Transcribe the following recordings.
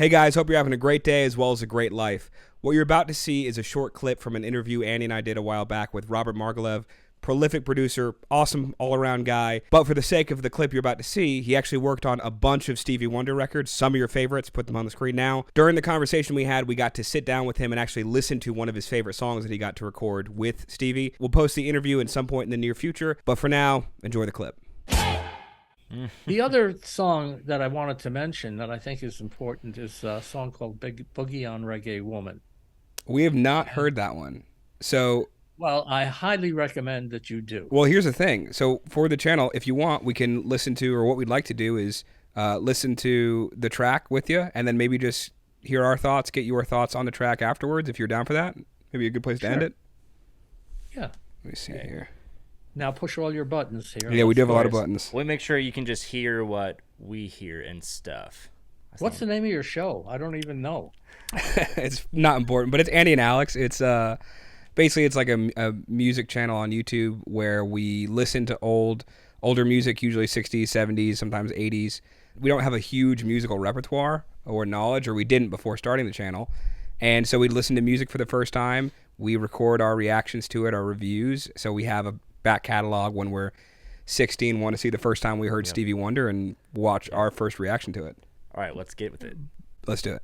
Hey guys, hope you're having a great day as well as a great life. What you're about to see is a short clip from an interview Andy and I did a while back with Robert Margoulev, prolific producer, awesome all-around guy. But for the sake of the clip you're about to see, he actually worked on a bunch of Stevie Wonder records, some of your favorites, put them on the screen now. During the conversation we had, we got to sit down with him and actually listen to one of his favorite songs that he got to record with Stevie. We'll post the interview in some point in the near future, but for now, enjoy the clip. The other song that I wanted to mention that I think is important is a song called Boogie on Reggae Woman. We have not heard that one. So, well, I highly recommend that you do. Well, here's the thing. So for the channel, if you want, we can listen to, or what we'd like to do is listen to the track with you and then maybe just hear our thoughts, get your thoughts on the track afterwards if you're down for that. Maybe a good place to end it. Yeah. Let me see here. Now push all your buttons here. Yeah, we do have a lot of buttons. We'll make sure you can just hear what we hear and stuff. What's the name of your show? I don't even know. It's not important, but it's Andy and Alex. It's basically it's like a music channel on YouTube where we listen to older music, usually 60s, 70s, sometimes 80s. We don't have a huge musical repertoire or knowledge, or we didn't before starting the channel. And so we listen to music for the first time. We record our reactions to it, our reviews. So we have a back catalog when we're 16, want to see the first time we heard Stevie Wonder and watch our first reaction to it. All right, let's get with it. Let's do it.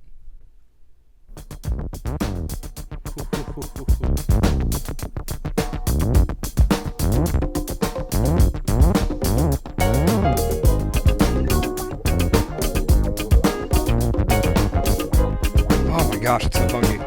Oh my gosh, it's so funky.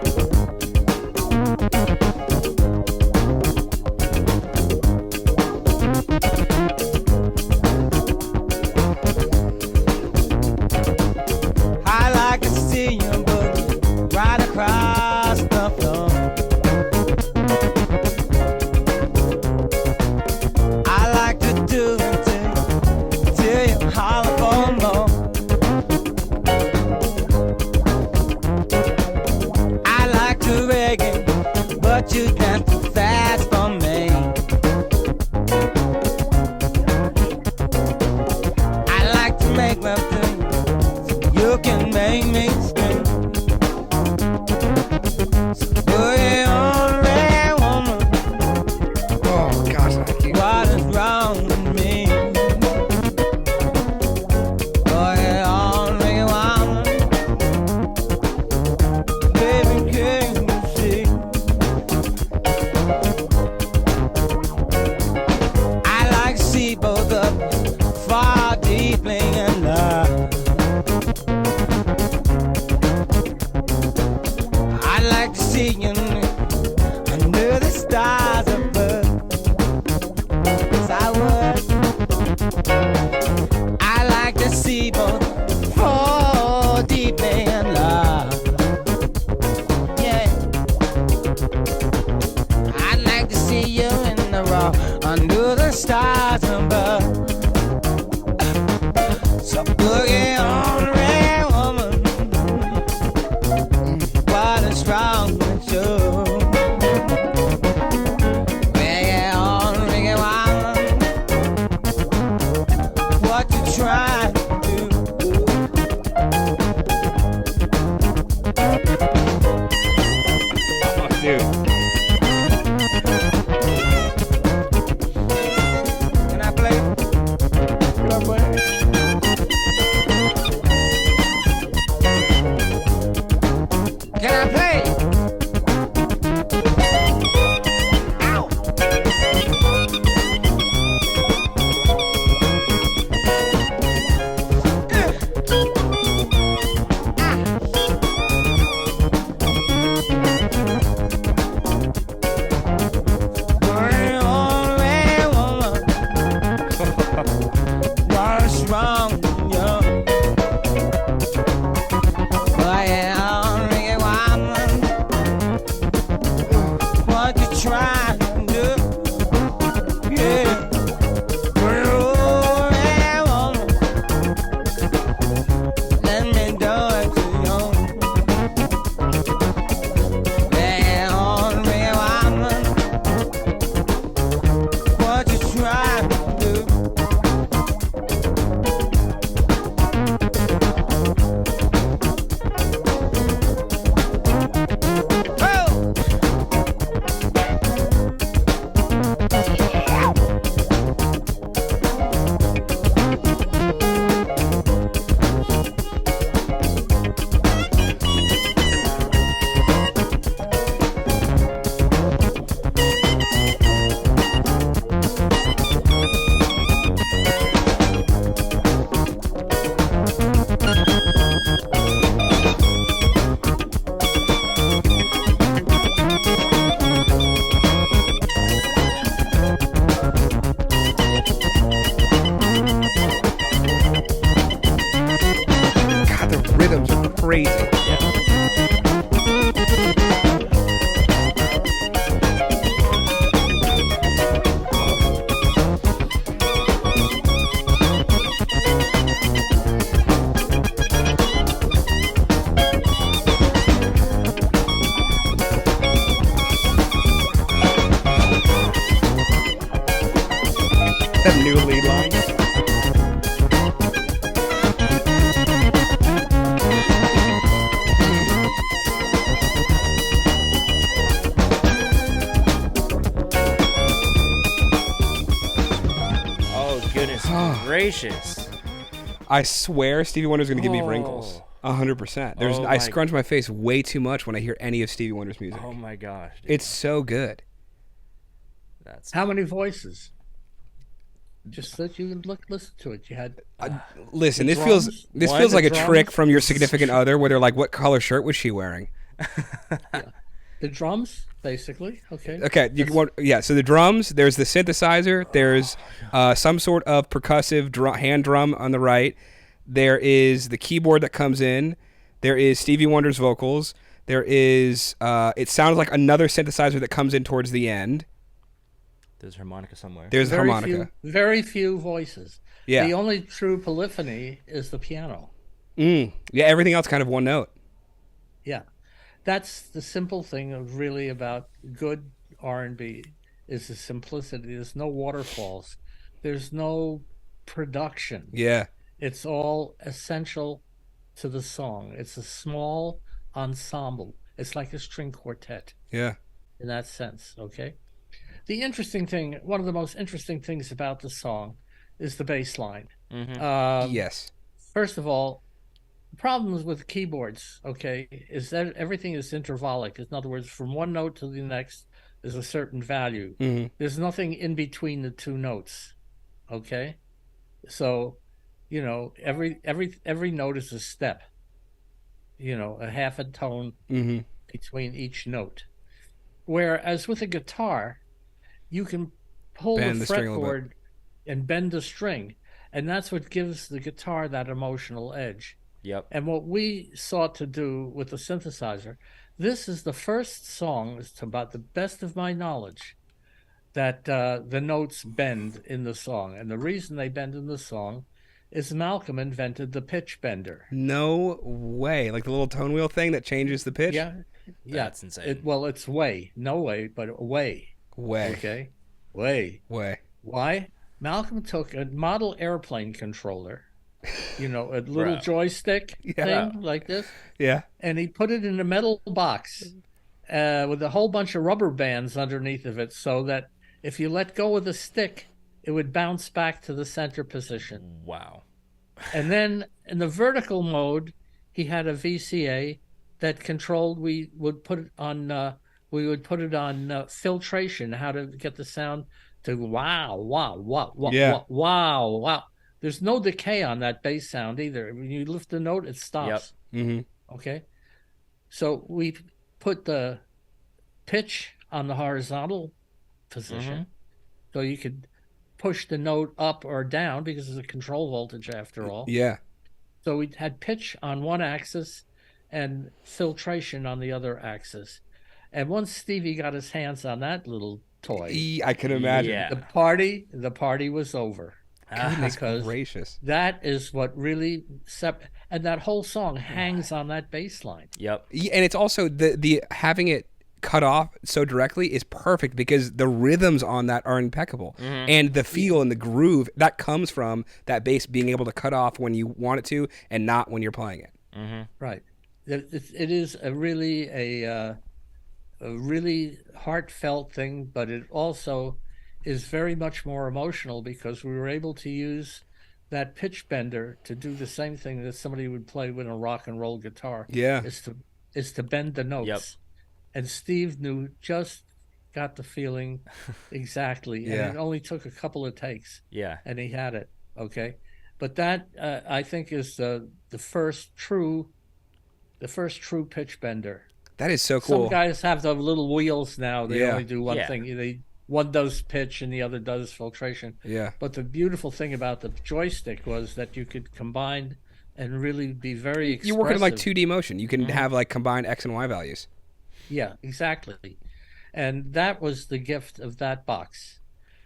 Under the stars above. So boogie on, red woman, what a strong show. Reggae on, reggae woman, what you trying to do? Oh, dude. crazy. That new lead line. Oh, goodness gracious. I swear Stevie Wonder's going to give me wrinkles. 100%. There's Oh I my- scrunch my face way too much when I hear any of Stevie Wonder's music. Oh my gosh. dude. It's so good. That's How many voices? Just that you can listen to it. You had Listen, The this feels drums? this Why feels the like a drums? trick from your significant other where they're like, what color shirt was she wearing? the drums, basically. Okay. Okay, so the drums, there's the synthesizer, there's some sort of percussive hand drum on the right, there is the keyboard that comes in, there is Stevie Wonder's vocals, there is, it sounds like another synthesizer that comes in towards the end, there's harmonica somewhere. there's the harmonica. Very few voices. Yeah. The only true polyphony is the piano. Yeah, everything else kind of one note. Yeah. That's the simple thing of really about good R&B is the simplicity. There's no waterfalls. There's no production. Yeah. It's all essential to the song. It's a small ensemble. It's like a string quartet Yeah. in that sense, okay? The interesting thing, one of the most interesting things about the song is the bass line. Yes. First of all, problems with keyboards, okay, is that everything is intervallic. In other words, from one note to the next is a certain value. There's nothing in between the two notes, okay? So, you know, every note is a step, you know, a half a tone between each note. Whereas with a guitar, you can pull Bend the the string a little fretboard and bend the string, and that's what gives the guitar that emotional edge. Yep. And what we sought to do with the synthesizer, this is the first song, to about the best of my knowledge, that the notes bend in the song. And the reason they bend in the song is Malcolm invented the pitch bender. No way. Like the little tone wheel thing that changes the pitch? Yeah. That's insane. Well, it's way. No way, but way. Way. Okay? Way. Why? Malcolm took a model airplane controller, you know, a little Bro. joystick Yeah. thing like this, Yeah. and he put it in a metal box with a whole bunch of rubber bands underneath of it so that if you let go of the stick, it would bounce back to the center position. Wow. And then in the vertical mode, he had a VCA that controlled. We would put it on filtration, how to get the sound to wow, wow, wow, wow, Yeah. wow, wow, wow. There's no decay on that bass sound either. When you lift the note, it stops. Okay, so we put the pitch on the horizontal position, so you could push the note up or down because it's a control voltage after all. Yeah. So we had pitch on one axis and filtration on the other axis. And once Stevie got his hands on that little toy, I can imagine. Yeah. the party was over. Goodness Because gracious. that is what really and that whole song hangs on that bass line. Yep. Yeah, and it's also the having it cut off so directly is perfect because the rhythms on that are impeccable, and the feel and the groove that comes from that bass being able to cut off when you want it to and not when you're playing it. Right. It is a really heartfelt thing, but it also is very much more emotional because we were able to use that pitch bender to do the same thing that somebody would play with a rock and roll guitar. Yeah. Is to bend the notes. Yep. And Steve got the feeling exactly. Yeah. And it only took a couple of takes. Yeah. And he had it. Okay. But that I think is the first true pitch bender. That is so cool. Some guys have the little wheels now. They Yeah. only do one Yeah. thing. One does pitch and the other does filtration. Yeah. But the beautiful thing about the joystick was that you could combine and really be very expressive. You're working in like 2D motion. You can have like combined X and Y values. Yeah, exactly. And that was the gift of that box.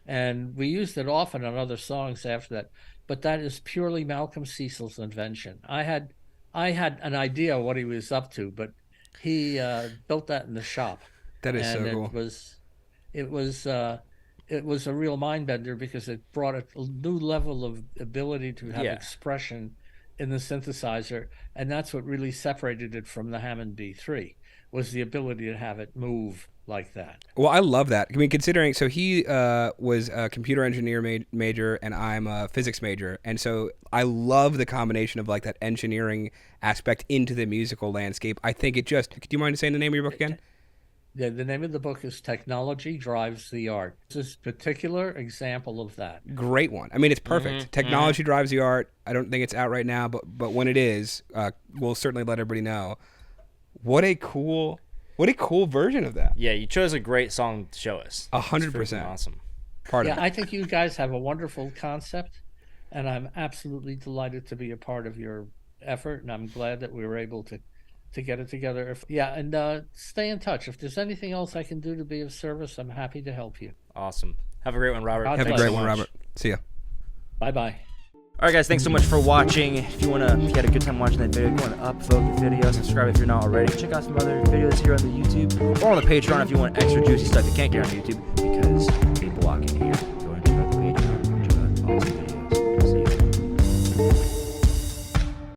And we used it often on other songs after that. But that is purely Malcolm Cecil's invention. I had an idea what he was up to, but he built that in the shop. That is and so cool. It was a real mind bender because it brought a new level of ability to have expression in the synthesizer, and that's what really separated it from the Hammond B3 was the ability to have it move like that. Well, I love that. I mean, considering, so he was a computer engineer major, and I'm a physics major, and so I love the combination of like that engineering aspect into the musical landscape. I think it just. Do you mind saying the name of your book again? The name of the book is Technology Drives the Art. This is a particular example of that. Great one. I mean, it's perfect. Technology drives the art. I don't think it's out right now, but when it is, we'll certainly let everybody know. What a cool version of that. Yeah, you chose a great song to show us. 100%. Awesome. I think you guys have a wonderful concept, and I'm absolutely delighted to be a part of your effort, and I'm glad that we were able to get it together. Stay in touch. If there's anything else I can do to be of service, I'm happy to help you. Awesome. Have a great one, Robert. Have a great one, Robert. See ya. Bye-bye. All right, guys, thanks so much for watching. If you had a good time watching that video, go on to upvote the video, subscribe if you're not already. Check out some other videos here on the YouTube or on the Patreon if you want extra juicy stuff you can't get on YouTube, because